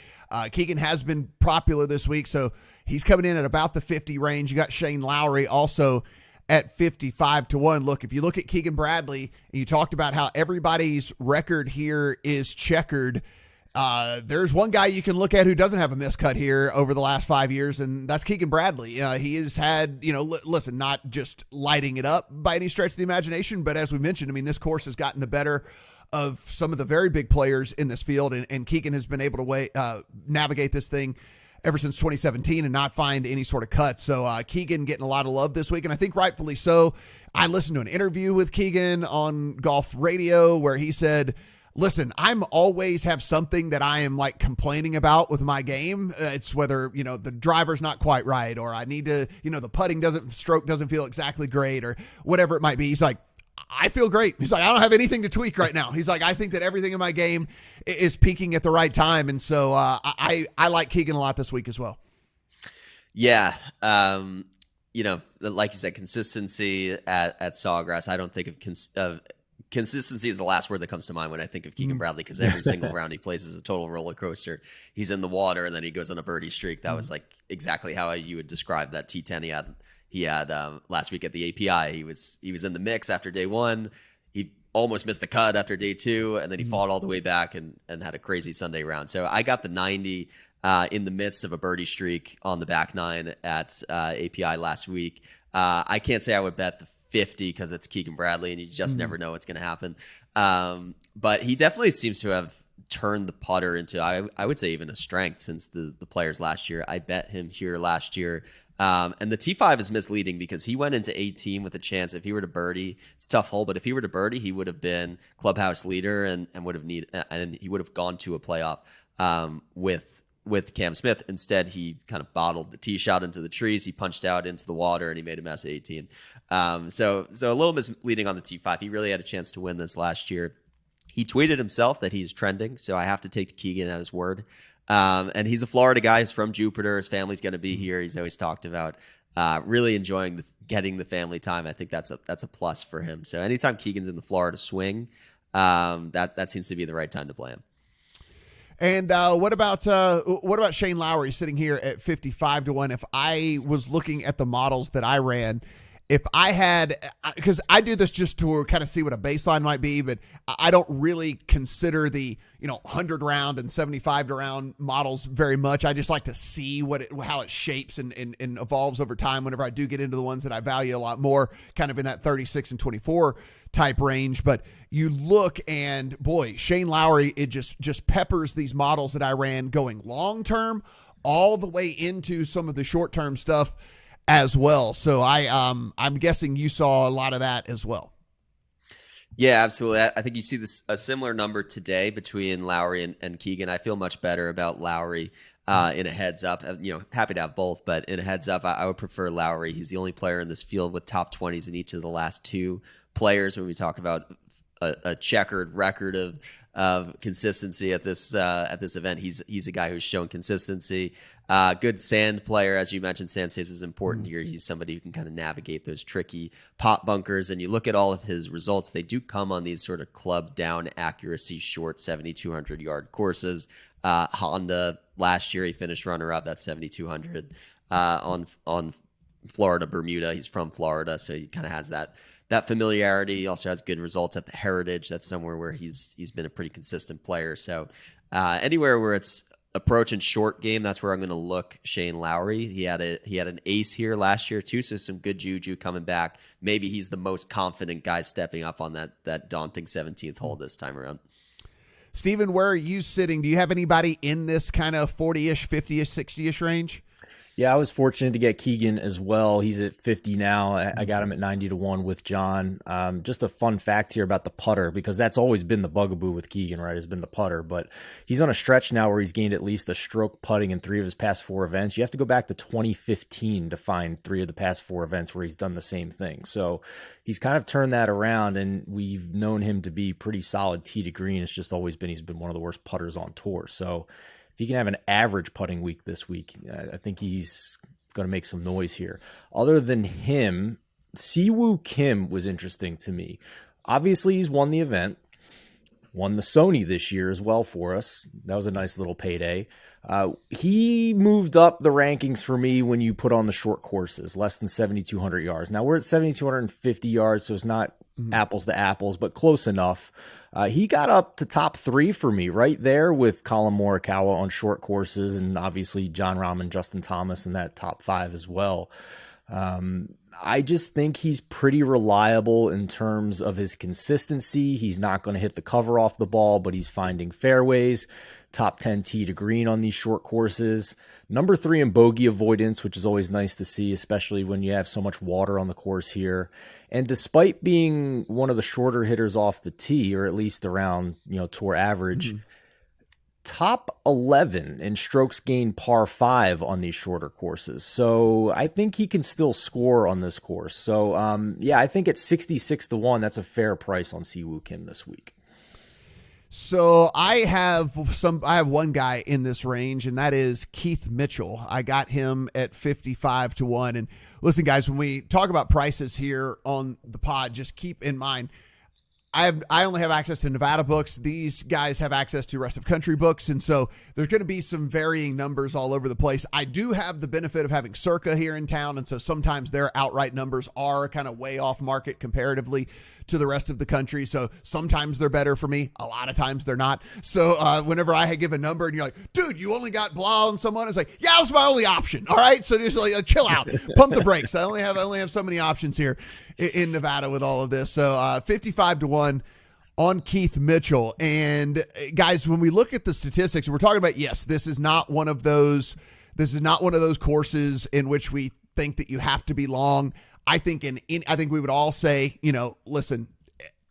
Keegan has been popular this week, so he's coming in at about the 50 range. You got Shane Lowry also at 55-1. Look, if you look at Keegan Bradley, and you talked about how everybody's record here is checkered, there's one guy you can look at who doesn't have a miscut here over the last 5 years, and that's Keegan Bradley. He has had, listen, not just lighting it up by any stretch of the imagination, but as we mentioned, I mean, this course has gotten the better of some of the very big players in this field, and Keegan has been able to navigate this thing ever since 2017 and not find any sort of cuts. So Keegan getting a lot of love this week, and I think rightfully so. I listened to an interview with Keegan on Golf Radio where he said, listen, I'm always have something that I am like complaining about with my game. It's whether, the driver's not quite right, or I need to, the putting stroke doesn't feel exactly great, or whatever it might be. He's like, I feel great. He's like, I don't have anything to tweak right now. He's like, I think that everything in my game is peaking at the right time. And so I like Keegan a lot this week as well. Yeah. Like you said, consistency at Sawgrass. I don't think of consistency is the last word that comes to mind when I think of Keegan Bradley, because every single round he plays is a total roller coaster. He's in the water and then he goes on a birdie streak. That was like exactly how you would describe that T10 he had last week at the API. He was in the mix after day one. He almost missed the cut after day two, and then he fought all the way back and had a crazy Sunday round. So I got the 90 in the midst of a birdie streak on the back nine at API last week. I can't say I would bet the 50 because it's Keegan Bradley and you just never know what's going to happen. But he definitely seems to have turned the putter into, I would say, even a strength since the players last year. I bet him here last year. And the T5 is misleading because he went into 18 with a chance. If he were to birdie, it's a tough hole, but if he were to birdie, he would have been clubhouse leader and he would have gone to a playoff with Cam Smith. Instead, he kind of bottled the tee shot into the trees. He punched out into the water and he made a mess at 18. So a little misleading on the T5. He really had a chance to win this last year. He tweeted himself that he's trending, so I have to take Keegan at his word. And he's a Florida guy. He's from Jupiter. His family's going to be here. He's always talked about really enjoying getting the family time. I think that's a plus for him. So anytime Keegan's in the Florida swing, that seems to be the right time to play him. And what about Shane Lowry sitting here at 55-1? If I was looking at the models that I ran, if I had, because I do this just to kind of see what a baseline might be, but I don't really consider the 100 round and 75 round models very much. I just like to see how it shapes and evolves over time. Whenever I do get into the ones that I value a lot more, kind of in that 36 and 24 type range. But you look and boy, Shane Lowry, it just peppers these models that I ran going long term all the way into some of the short term stuff as well. So I'm guessing you saw a lot of that as well. Yeah, absolutely. I think you see a similar number today between Lowry and Keegan. I feel much better about Lowry in a heads up. Happy to have both, but in a heads up, I would prefer Lowry. He's the only player in this field with top 20s in each of the last two players. When we talk about a checkered record of consistency at this event, he's a guy who's shown consistency. Good sand player, as you mentioned. Sand stays is important here. He's somebody who can kind of navigate those tricky pot bunkers. And you look at all of his results; they do come on these sort of club down accuracy, short 7,200 yard courses. Honda last year he finished runner up. That's 7,200 on Florida, Bermuda. He's from Florida, so he kind of has that familiarity. He also has good results at the Heritage. That's somewhere where he's been a pretty consistent player. So anywhere where it's approach and short game, that's where I'm going to look Shane Lowry. He had an ace here last year too, so some good juju coming back. Maybe he's the most confident guy stepping up on that daunting 17th hole this time around. Steven, where are you sitting? Do you have anybody in this kind of 40-ish, 50-ish, 60-ish range? Yeah, I was fortunate to get Keegan as well. He's at 50 now. I got him at 90-1 with John. Just a fun fact here about the putter, because that's always been the bugaboo with Keegan, right? Has been the putter. But he's on a stretch now where he's gained at least a stroke putting in 3 of his past 4 events. You have to go back to 2015 to find 3 of the past 4 events where he's done the same thing. So he's kind of turned that around, and we've known him to be pretty solid tee to green. It's just always been he's been one of the worst putters on tour. So he can have an average putting week this week, I think he's going to make some noise here. Other than him, Siwoo Kim was interesting to me. Obviously, he's won the event, won the Sony this year as well for us. That was a nice little payday. He moved up the rankings for me when you put on the short courses, less than 7,200 yards. Now we're at 7,250 yards, so it's not apples to apples, but close enough. He got up to top 3 for me right there with Colin Morikawa on short courses, and obviously John Rahm and Justin Thomas in that top 5 as well. I just think he's pretty reliable in terms of his consistency. He's not going to hit the cover off the ball, but he's finding fairways. Top 10 tee to green on these short courses. Number 3 in bogey avoidance, which is always nice to see, especially when you have so much water on the course here. And despite being one of the shorter hitters off the tee, or at least around tour average, top 11 in strokes gained par 5 on these shorter courses. So I think he can still score on this course. So I think at 66-1, that's a fair price on Siwoo Kim this week. So I have one guy in this range, and that is Keith Mitchell. I got him at 55-1. And listen, guys, when we talk about prices here on the pod, just keep in mind, I only have access to Nevada books. These guys have access to rest of country books. And so there's going to be some varying numbers all over the place. I do have the benefit of having Circa here in town. And so sometimes their outright numbers are kind of way off market comparatively to the rest of the country. So sometimes they're better for me. A lot of times they're not. So whenever I give a number and you're like, dude, you only got blah on someone, it's like, yeah, that was my only option. All right. So just like, chill out, pump the brakes. I only have so many options here in Nevada with all of this. So 55-1 on Keith Mitchell. And guys, when we look at the statistics, we're talking about, yes, this is not one of those courses in which we think that you have to be long. I think I think we would all say, listen,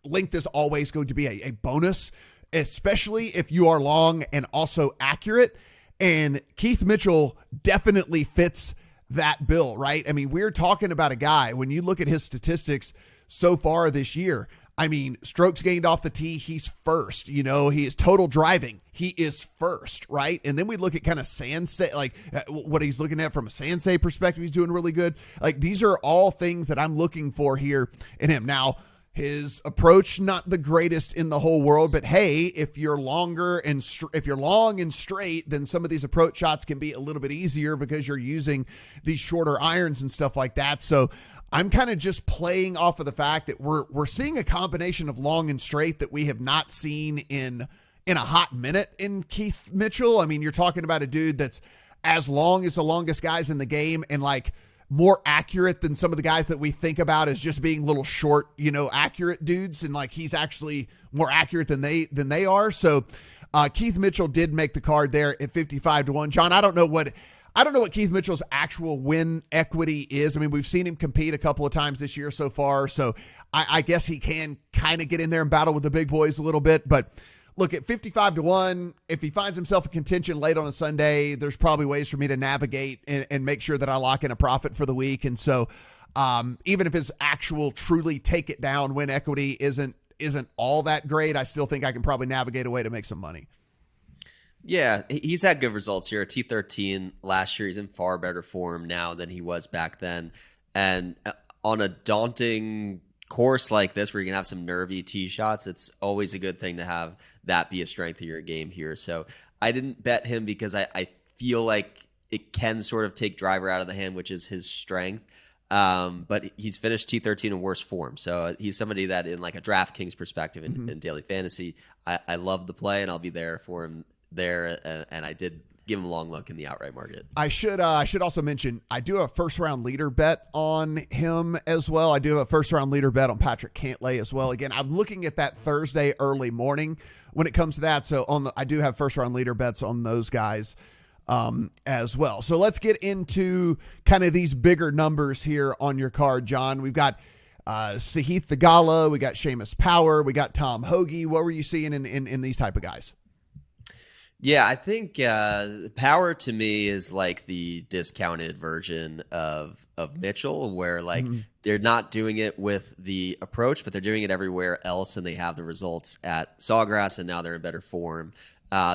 length is always going to be a bonus, especially if you are long and also accurate. And Keith Mitchell definitely fits that bill, right? I mean, we're talking about a guy, when you look at his statistics so far this year, I mean, strokes gained off the tee, he's first. He is total driving, he is first, right? And then we look at kind of sand-say, like what he's looking at from a sand-say perspective, he's doing really good. Like, these are all things that I'm looking for here in him. Now, his approach, not the greatest in the whole world, but hey, if you're long and straight, then some of these approach shots can be a little bit easier because you're using these shorter irons and stuff like that. So I'm kind of just playing off of the fact that we're seeing a combination of long and straight that we have not seen in a hot minute in Keith Mitchell. I mean, you're talking about a dude that's as long as the longest guys in the game and like more accurate than some of the guys that we think about as just being little short, accurate dudes. And like, he's actually more accurate than they are. So Keith Mitchell did make the card there at 55-1. John, I don't know what Keith Mitchell's actual win equity is. I mean, we've seen him compete a couple of times this year so far. So I guess he can kind of get in there and battle with the big boys a little bit, but look, at 55-1, if he finds himself in contention late on a Sunday, there's probably ways for me to navigate and make sure that I lock in a profit for the week. And so even if his actual truly take it down win equity isn't all that great, I still think I can probably navigate a way to make some money. Yeah, he's had good results here. T13 last year, he's in far better form now than he was back then. And on a daunting course like this where you're going to have some nervy tee shots, it's always a good thing to have that be a strength of your game here. So I didn't bet him because I feel like it can sort of take driver out of the hand, which is his strength. But he's finished T13 in worse form. So he's somebody that in like a DraftKings perspective in daily fantasy, I love the play and I'll be there for him there. And I did give him a long look in the outright market. I should also mention, I do have a first round leader bet on him as well. I do have a first round leader bet on Patrick Cantlay as well. Again, I'm looking at that Thursday early morning when it comes to that. So I do have first round leader bets on those guys as well. So let's get into kind of these bigger numbers here on your card, John. We've got Sahith Theegala, we got Seamus Power, we got Tom Hoge. What were you seeing in these type of guys? Yeah, I think Power to me is like the discounted version of Mitchell, where like they're not doing it with the approach, but they're doing it everywhere else, and they have the results at Sawgrass, and now they're in better form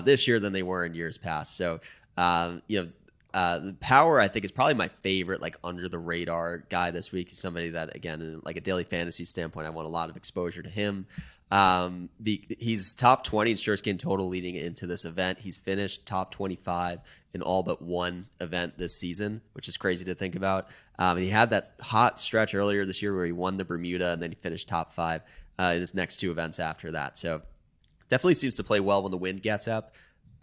this year than they were in years past. So, the Power, I think, is probably my favorite, like under the radar guy this week. He's somebody that, again, in like a daily fantasy standpoint, I want a lot of exposure to him. He's top 20 in strokes gained total leading into this event. He's finished top 25 in all but one event this season, which is crazy to think about. And he had that hot stretch earlier this year where he won the Bermuda and then he finished top 5 in his next 2 events after that. So definitely seems to play well when the wind gets up.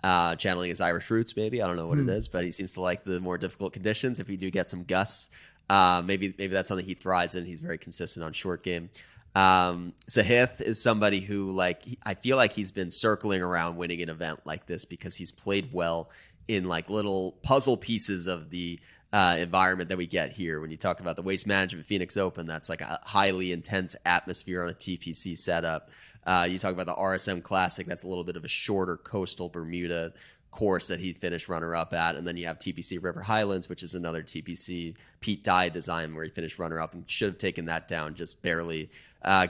Channeling his Irish roots, maybe. I don't know what it is, but he seems to like the more difficult conditions. If you do get some gusts, maybe that's something he thrives in. He's very consistent on short game. Sahith is somebody who, like, I feel like he's been circling around winning an event like this because he's played well in like little puzzle pieces of the environment that we get here. When you talk about the Waste Management Phoenix Open, that's like a highly intense atmosphere on a TPC setup. You talk about the RSM Classic, that's a little bit of a shorter coastal Bermuda course that he finished runner-up at. And then you have TPC River Highlands, which is another TPC Pete Dye design where he finished runner-up and should have taken that down just barely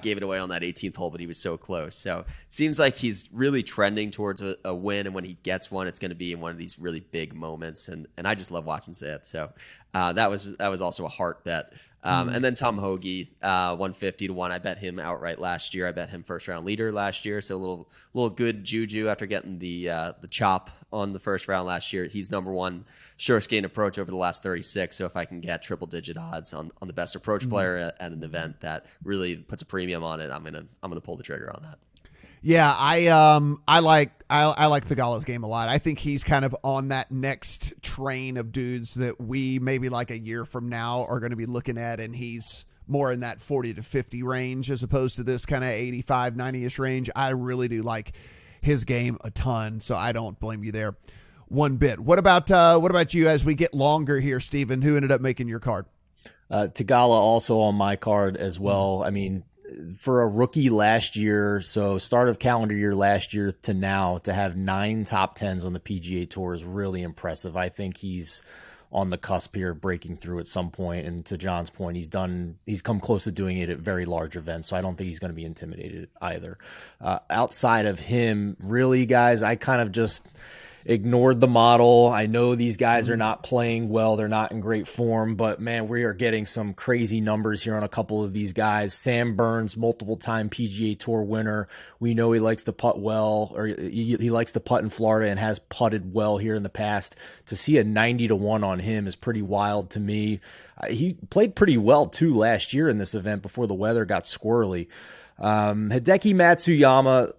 Gave it away on that 18th hole, but he was so close. So it seems like he's really trending towards a win, and when he gets one, it's going to be in one of these really big moments. And I just love watching Seth. So that was also a heart bet. And then Tom Hoagie, 150 to 1. I bet him outright last year. I bet him first round leader last year. So a little good juju after getting the chop on the first round last year. He's number one surest gain approach over the last 36. So if I can get triple digit odds on the best approach player at an event that really puts a premium on it, I'm gonna pull the trigger on that. Yeah, I like Thagala's game a lot. I think he's kind of on that next train of dudes that we maybe like a year from now are going to be looking at, and he's more in that 40 to 50 range as opposed to this kind of 85, 90-ish range. I really do like his game a ton, so I don't blame you there one bit. What about you as we get longer here, Steven? Who ended up making your card? Tagala also on my card as well. I mean, for a rookie last year, so start of calendar year last year to now, to have 9 top 10s on the PGA Tour is really impressive. I think he's on the cusp here of breaking through at some point. And to John's point, he's come close to doing it at very large events. So I don't think he's going to be intimidated either. Outside of him, really, guys, I kind of just ignored the model. I know these guys are not playing well. They're not in great form, but man, we are getting some crazy numbers here on a couple of these guys. Sam Burns, multiple time PGA Tour winner. We know he likes to putt well, or he likes to putt in Florida and has putted well here in the past. To see a 90 to 1 on him is pretty wild to me. He played pretty well too last year in this event before the weather got squirrely. Hideki Matsuyama,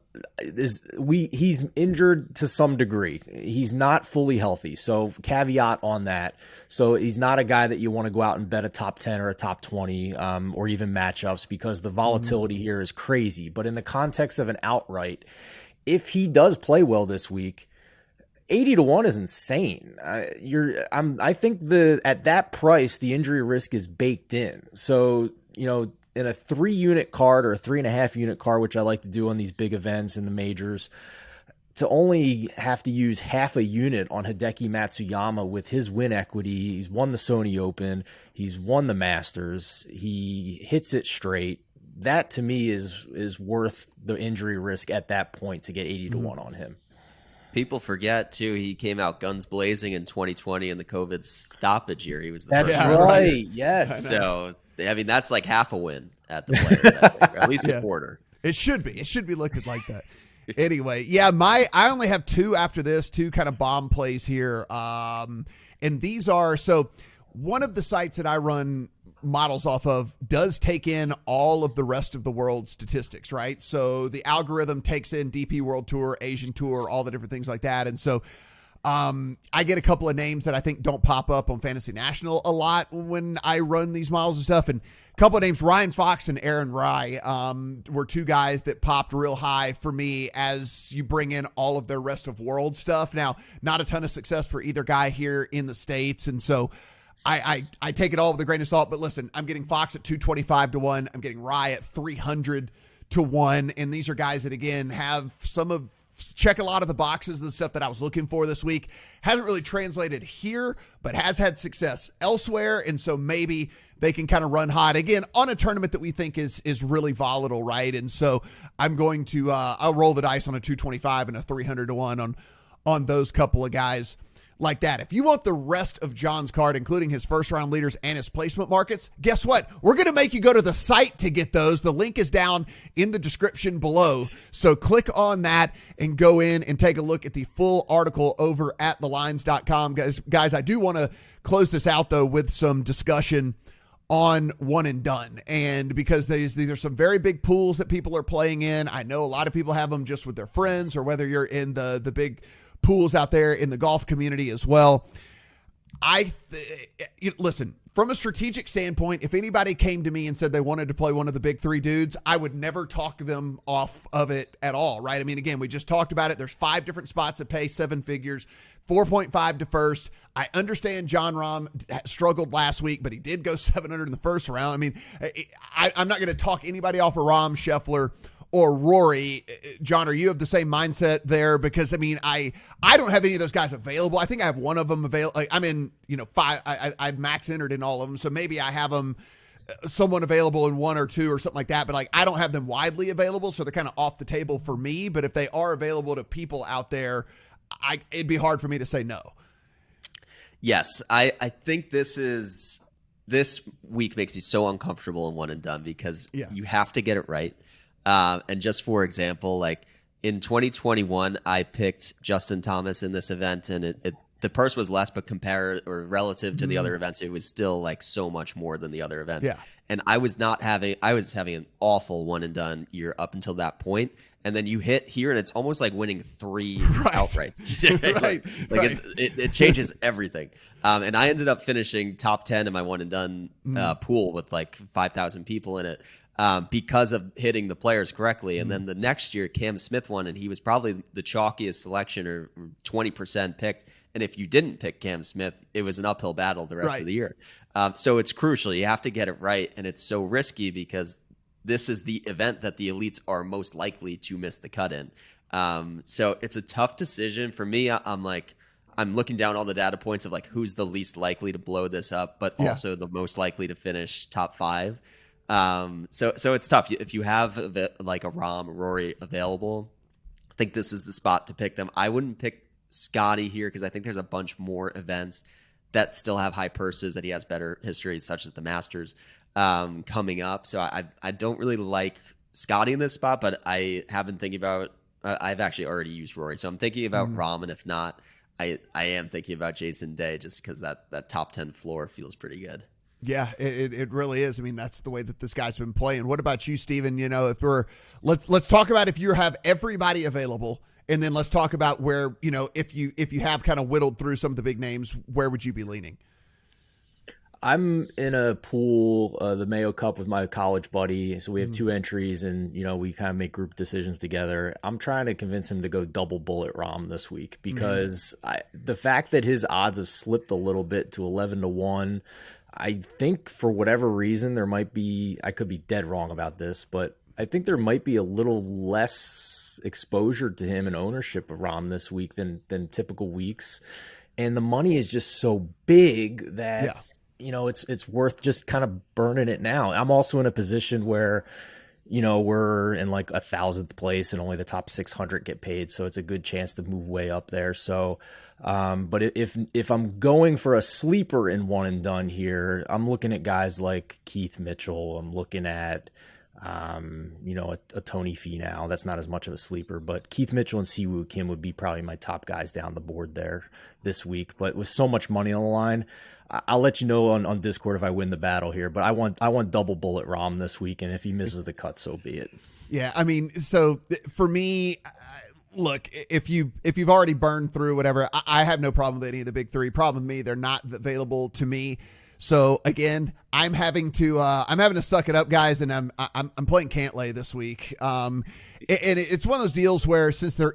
he's injured to some degree. He's not fully healthy, so caveat on that. So he's not a guy that you want to go out and bet a top 10 or a top 20 or even matchups, because the volatility here is crazy. But in the context of an outright, if he does play well this week, 80 to 1 is insane. I think at that price, the injury risk is baked in. So, in a 3-unit card or a 3.5-unit card, which I like to do on these big events in the majors, to only have to use half a unit on Hideki Matsuyama with his win equity. He's won the Sony Open. He's won the Masters. He hits it straight. That to me is worth the injury risk at that point to get 80 to 1 on him. People forget too, he came out guns blazing in 2020 in the COVID stoppage year. He was the That's first right. Yes. So I mean, that's like half a win at the Players, I think, or at least a quarter. It should be. It should be looked at like that. Anyway, yeah, I only have 2 after this, 2 kind of bomb plays here. And these are, so one of the sites that I run models off of does take in all of the rest of the world statistics, right? So the algorithm takes in DP World Tour, Asian Tour, all the different things like that. And so I get a couple of names that I think don't pop up on Fantasy National a lot when I run these models and stuff. And a couple of names, Ryan Fox and Aaron Rye, were 2 guys that popped real high for me as you bring in all of their rest of world stuff. Now, not a ton of success for either guy here in the States. And so I take it all with a grain of salt, but listen, I'm getting Fox at 225 to 1. I'm getting Rye at 300 to 1. And these are guys that, again, have check a lot of the boxes of the stuff that I was looking for this week. Hasn't really translated here, but has had success elsewhere. And so maybe they can kind of run hot again on a tournament that we think is really volatile, right? And so I'm going to, I'll roll the dice on a 225 and a 300 to 1 on those couple of guys like that. If you want the rest of John's card, including his first round leaders and his placement markets, guess what? We're going to make you go to the site to get those. The link is down in the description below. So click on that and go in and take a look at the full article over at thelines.com. Guys, I do want to close this out though with some discussion on one and done. And because these are some very big pools that people are playing in. I know a lot of people have them just with their friends, or whether you're in the big pools out there in the golf community as well. Listen, from a strategic standpoint, if anybody came to me and said they wanted to play one of the big 3 dudes, I would never talk them off of it at all, right? I mean, again, we just talked about it. There's 5 different spots that pay 7 figures, 4.5 to first. I understand John Rahm struggled last week, but he did go 700 in the first round. I mean, I'm not going to talk anybody off of Rahm, Scheffler, or Rory. John, are you of the same mindset there? Because I mean, I don't have any of those guys available. I think I have one of them available. I'm in, 5. I've max entered in all of them, so maybe I have them someone available in 1 or 2 or something like that, but like I don't have them widely available, so they're kind of off the table for me. But if they are available to people out there, it'd be hard for me to say no. Yes, I think this week makes me so uncomfortable in one and done because you have to get it right. And just for example, like in 2021, I picked Justin Thomas in this event, and the purse was less, but compared or relative to the other events, it was still like so much more than the other events. Yeah. And I was having an awful one and done year up until that point. And then you hit here, and it's almost like winning 3 outright. Right? It changes everything. And I ended up finishing top 10 in my one and done pool with like 5,000 people in it because of hitting the players correctly. And then the next year, Cam Smith won, and he was probably the chalkiest selection or 20% picked. And if you didn't pick Cam Smith, it was an uphill battle the rest of the year. So it's crucial. You have to get it right. And it's so risky because this is the event that the elites are most likely to miss the cut in. So it's a tough decision for me. I'm looking down all the data points of like who's the least likely to blow this up, but also the most likely to finish top 5. So it's tough. If you have like a Rahm, Rory available, I think this is the spot to pick them. I wouldn't pick Scotty here because I think there's a bunch more events that still have high purses that he has better history, such as the Masters coming up. So I don't really like Scotty in this spot, but I have been thinking about I've actually already used Rory, so I'm thinking about Rahm, and if not, I am thinking about Jason Day just because that top 10 floor feels pretty good. Yeah, it really is. I mean, that's the way that this guy's been playing. What about you, Steven? You know, let's talk about if you have everybody available, and then let's talk about where, you know, if you have kind of whittled through some of the big names, where would you be leaning? I'm in a pool, the Mayo Cup, with my college buddy. So we have 2 entries, and, you know, we kind of make group decisions together. I'm trying to convince him to go double bullet Rahm this week because the fact that his odds have slipped a little bit to 11-1, I think for whatever reason there might be, I could be dead wrong about this, but I think there might be a little less exposure to him and ownership of Rahm this week than typical weeks. And the money is just so big that, you know, it's worth just kind of burning it now. I'm also in a position where, you know, we're in like 1,000th place and only the top 600 get paid. So it's a good chance to move way up there. So, but if I'm going for a sleeper in one and done here, I'm looking at guys like Keith Mitchell. I'm looking at, you know, a Tony Finau. That's not as much of a sleeper, but Keith Mitchell and Siwoo Kim would be probably my top guys down the board there this week. But with so much money on the line, I'll let you know on Discord if I win the battle here, but I want double bullet Rahm this week, and if he misses the cut, so be it. Yeah, I mean, so for me, look, if you've already burned through whatever, I have no problem with any of the big 3. Problem with me, they're not available to me. So again, I'm having to suck it up, guys, and I'm playing Cantlay this week. And it's one of those deals where since there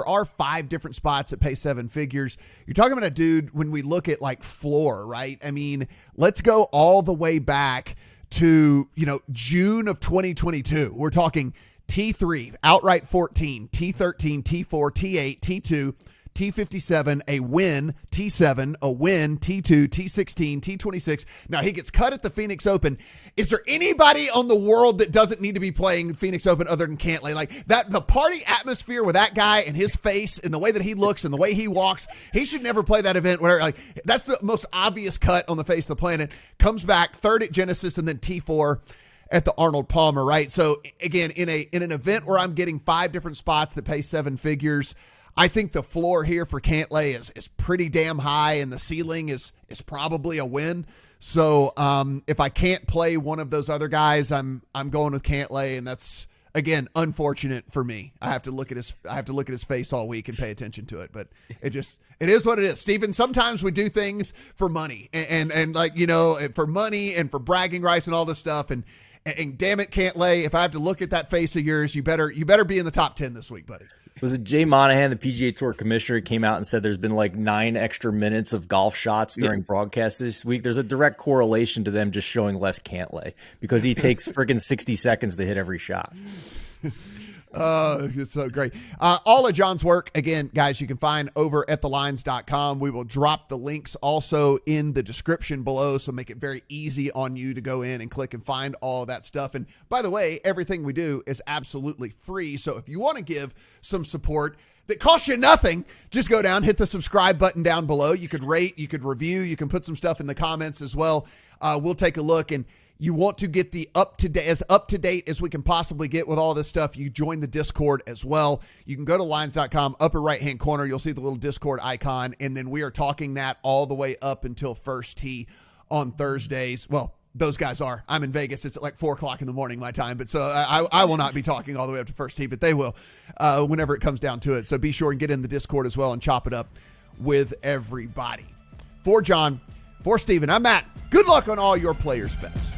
are 5 different spots that pay 7 figures, you're talking about a dude when we look at like floor, right? I mean, let's go all the way back to, you know, June of 2022. We're talking T3, outright 14, T13, T4, T8, T2, T57, a win, T7, a win, T2, T16, T26. Now he gets cut at the Phoenix Open. Is there anybody on the world that doesn't need to be playing Phoenix Open other than Cantlay? Like that, the party atmosphere with that guy and his face and the way that he looks and the way he walks, he should never play that event where like that's the most obvious cut on the face of the planet. Comes back 3rd at Genesis and then T4 at the Arnold Palmer, right? So again, in an event where I'm getting 5 different spots that pay 7 figures, I think the floor here for Cantlay is pretty damn high, and the ceiling is probably a win. So if I can't play one of those other guys, I'm going with Cantlay, and that's again unfortunate for me. I have to look at his face all week and pay attention to it, but it is what it is. Steven, sometimes we do things for money and like, you know, for money and for bragging rights and all this stuff, and damn it, Cantlay, if I have to look at that face of yours, you better be in the top 10 this week, buddy. Was it Jay Monahan, the PGA Tour commissioner, came out and said there's been like 9 extra minutes of golf shots during broadcasts this week? There's a direct correlation to them just showing less Cantlay because he takes friggin' 60 seconds to hit every shot. It's so great. All of John's work, again, guys, you can find over at thelines.com. We will drop the links also in the description below, so make it very easy on you to go in and click and find all of that stuff. And by the way, everything we do is absolutely free. So if you want to give some support that costs you nothing, just go down, hit the subscribe button down below. You could rate, you could review, you can put some stuff in the comments as well. We'll take a look, and you want to get the up to date as we can possibly get with all this stuff. You join the Discord as well. You can go to lines.com, upper right-hand corner. You'll see the little Discord icon, and then we are talking that all the way up until first tee on Thursdays. Well, those guys are. I'm in Vegas. It's at like 4 o'clock in the morning my time, but so I will not be talking all the way up to first tee, but they will whenever it comes down to it. So be sure and get in the Discord as well and chop it up with everybody. For John, for Steven, I'm Matt. Good luck on all your players' bets.